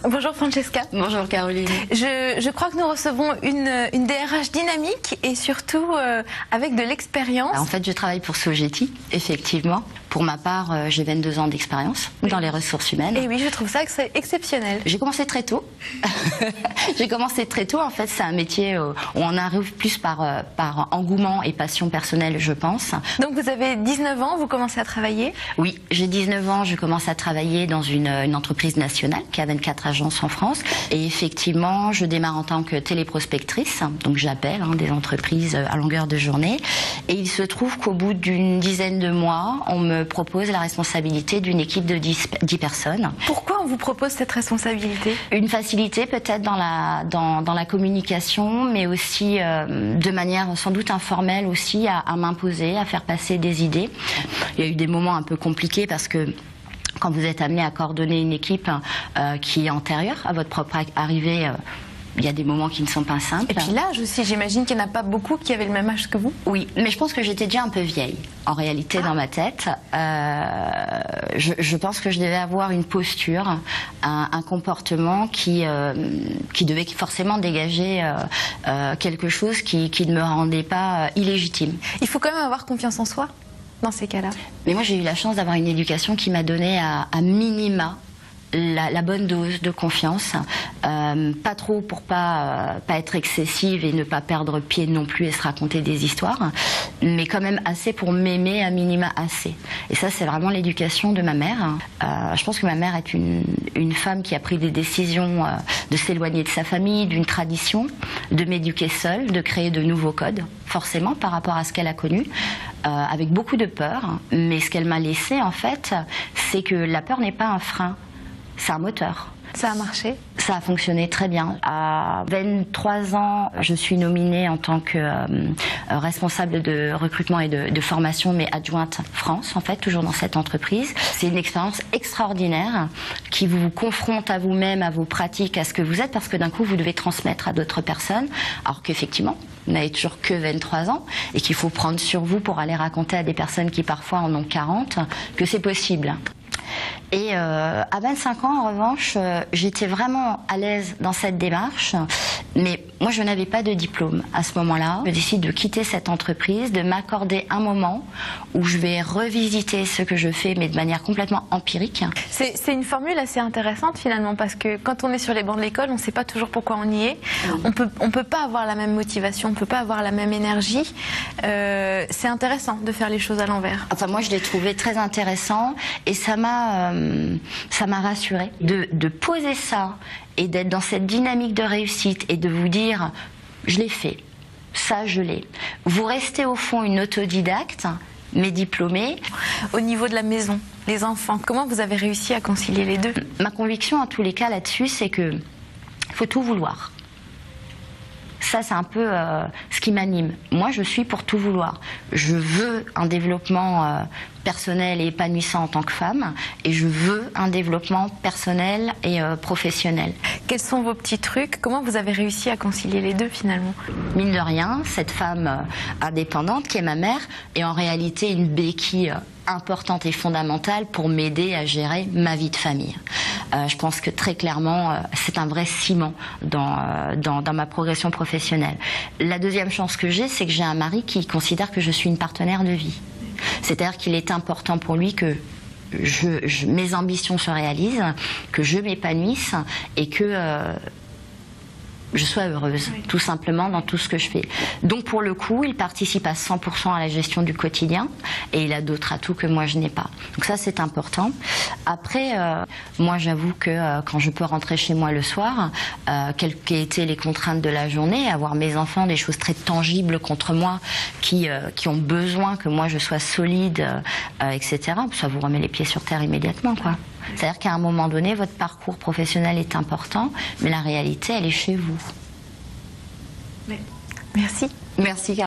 Bonjour Francesca. Bonjour Caroline. Je crois que nous recevons une DRH dynamique et surtout avec de l'expérience. En fait, je travaille pour Sogeti, effectivement. Pour ma part, j'ai 22 ans d'expérience dans les ressources humaines. Et oui, je trouve ça exceptionnel. J'ai commencé très tôt. En fait, c'est un métier où on arrive plus par engouement et passion personnelle, je pense. Donc vous avez 19 ans, vous commencez à travailler? Oui, j'ai 19 ans, je commence à travailler dans une entreprise nationale qui a 24 agences en France. Et effectivement, je démarre en tant que téléprospectrice. Donc j'appelle des entreprises à longueur de journée. Et il se trouve qu'au bout d'une dizaine de mois, on me propose la responsabilité d'une équipe de 10 personnes. Pourquoi on vous propose cette responsabilité? Une facilité peut-être dans la communication, mais aussi de manière sans doute informelle aussi à m'imposer, à faire passer des idées. Il y a eu des moments un peu compliqués parce que quand vous êtes amené à coordonner une équipe qui est antérieure à votre propre arrivée, il y a des moments qui ne sont pas simples. Et puis l'âge aussi, j'imagine qu'il n'y en a pas beaucoup qui avaient le même âge que vous. Oui, mais je pense que j'étais déjà un peu vieille, en réalité, dans ma tête. Je pense que je devais avoir une posture, un comportement qui devait forcément dégager quelque chose qui ne me rendait pas illégitime. Il faut quand même avoir confiance en soi dans ces cas-là. Mais moi, j'ai eu la chance d'avoir une éducation qui m'a donné à minima la bonne dose de confiance, pas trop pour pas être excessive et ne pas perdre pied non plus et se raconter des histoires, mais quand même assez pour m'aimer à minima assez. Et ça, c'est vraiment l'éducation de ma mère. Je pense que ma mère est une femme qui a pris des décisions de s'éloigner de sa famille, d'une tradition, de m'éduquer seule, de créer de nouveaux codes, forcément par rapport à ce qu'elle a connu, avec beaucoup de peur. Mais ce qu'elle m'a laissé, en fait, c'est que la peur n'est pas un frein. C'est un moteur. Ça a marché? Ça a fonctionné très bien. À 23 ans, je suis nominée en tant que responsable de recrutement et de formation, mais adjointe France, en fait, toujours dans cette entreprise. C'est une expérience extraordinaire qui vous confronte à vous-même, à vos pratiques, à ce que vous êtes, parce que d'un coup, vous devez transmettre à d'autres personnes, alors qu'effectivement, vous n'avez toujours que 23 ans et qu'il faut prendre sur vous pour aller raconter à des personnes qui parfois en ont 40 que c'est possible. Et à 25 ans, en revanche, j'étais vraiment à l'aise dans cette démarche. Mais moi, je n'avais pas de diplôme à ce moment-là. Je décide de quitter cette entreprise, de m'accorder un moment où je vais revisiter ce que je fais, mais de manière complètement empirique. C'est une formule assez intéressante finalement, parce que quand on est sur les bancs de l'école, on ne sait pas toujours pourquoi on y est. On peut pas avoir la même motivation, on peut pas avoir la même énergie. C'est intéressant de faire les choses à l'envers. Enfin, moi, je l'ai trouvé très intéressant et ça m'a rassurée de poser ça et d'être dans cette dynamique de réussite et de vous dire je l'ai fait, ça je l'ai. Vous restez au fond une autodidacte mais diplômée. Au niveau de la maison, les enfants, comment vous avez réussi à concilier les deux? Ma conviction en tous les cas là-dessus, c'est que faut tout vouloir. Ça, c'est un peu ce qui m'anime. Moi, je suis pour tout vouloir. Je veux un développement personnel et épanouissant en tant que femme, et je veux un développement personnel et professionnel. Quels sont vos petits trucs? Comment vous avez réussi à concilier les deux finalement? Mine de rien, cette femme indépendante qui est ma mère est en réalité une béquille importante et fondamentale pour m'aider à gérer ma vie de famille. Je pense que très clairement, c'est un vrai ciment dans ma progression professionnelle. La deuxième chance que j'ai, c'est que j'ai un mari qui considère que je suis une partenaire de vie. C'est-à-dire qu'il est important pour lui que mes ambitions se réalisent, que je m'épanouisse et que je sois heureuse, tout simplement, dans tout ce que je fais. Donc pour le coup, il participe à 100% à la gestion du quotidien et il a d'autres atouts que moi je n'ai pas. Donc ça, c'est important. Après, moi j'avoue que quand je peux rentrer chez moi le soir, quelles qu'aient été les contraintes de la journée, avoir mes enfants, des choses très tangibles contre moi qui ont besoin que moi je sois solide, etc., ça vous remet les pieds sur terre immédiatement, quoi. C'est-à-dire qu'à un moment donné, votre parcours professionnel est important, mais la réalité, elle est chez vous. Merci. Merci.